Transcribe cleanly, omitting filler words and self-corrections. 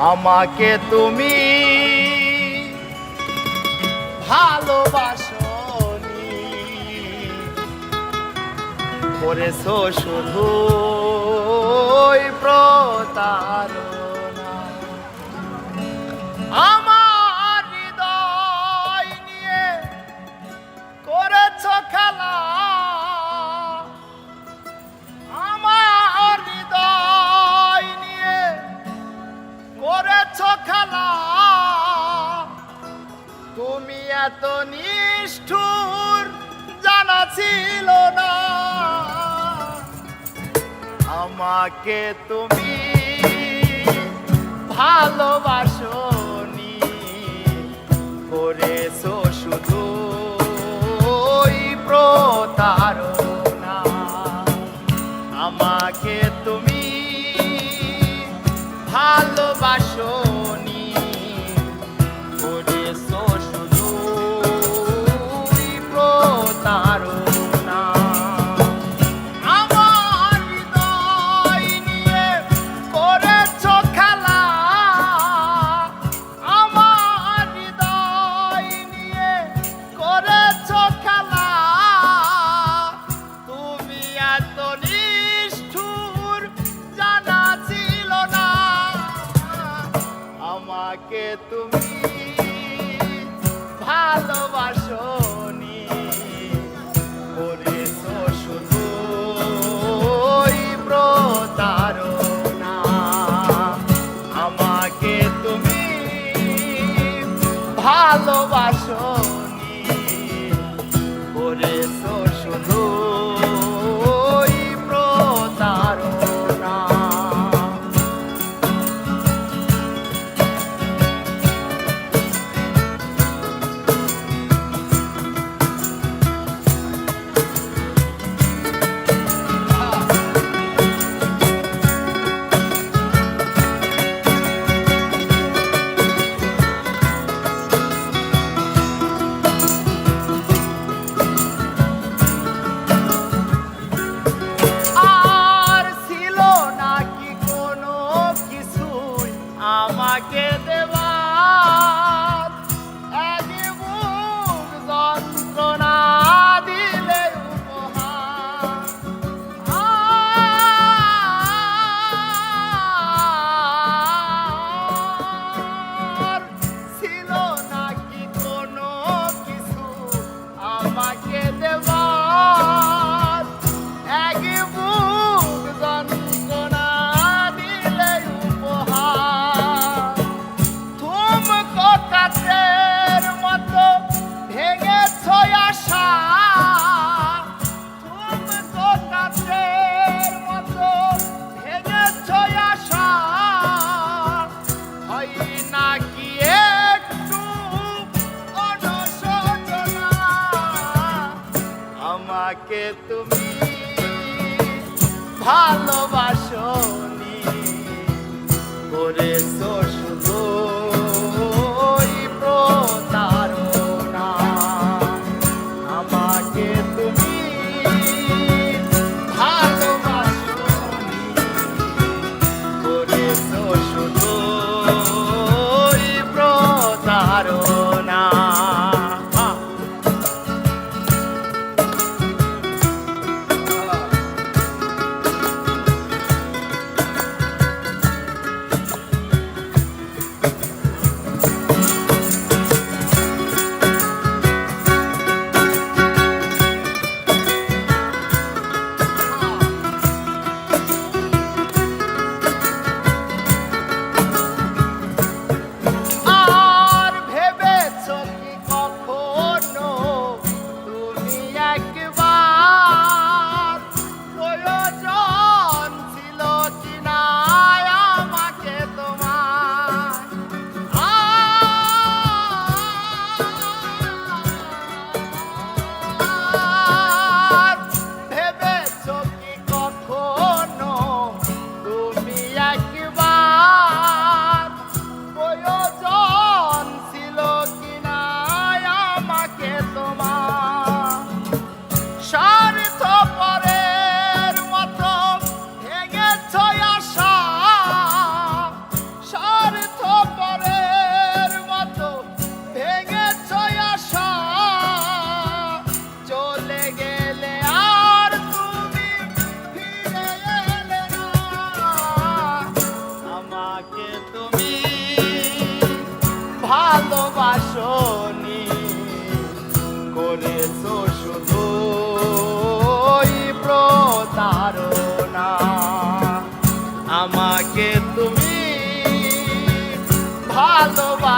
আমাকে তুমি ভালোবাসনি, করেছো শুধু প্রতারণা। আমার হৃদয় নিয়ে করেছো খেলা, আমার হৃদয় নিয়ে করেছো খেলা। তুমি এত নিষ্ঠুর জানা ছিল না, আমাকে তুমি ভালোবাসনি, করেছো শুধু প্রতারণা। আমাকে তুমি ভালোবাসনি, করেছো শুধু প্রতারণা। আমার হৃদয় নিয়ে করেছো খেলা, আমার হৃদয় নিয়ে করেছো খেলা। তুমি এত নিষ্ঠুর জানা ছিল না, আমাকে তুমি ভালোবাসনি, করেছো শুধু প্রতারণা। আমাকে তুমি ভালোবাসনি, করেছো শুধু প্রতারণা। আমাকে দেবার এক বুক যন্ত্রণা দিলে উপহার। আর ছিল নাকি কোনো কিছু আমাকে দেবার এক বুক যন্ত্রণা দিলে উপহার। কাছের মতো ভেঙেছ আশা, তুমি তো কাছের মতো ভেঙেছ আশা। হয় নাকি একটু অনুশোচনা, আমাকে তুমি ভালোবাসনি, করেছো শুধু প্রতারণা। আমাকে তুমি ভালোবাসনি, করেছো শুধু প্রতারণা। আমাকে তুমি ভালোবাসনি, করেছো শুধু প্রতারণা। আমাকে তুমি ভালোবাসনি,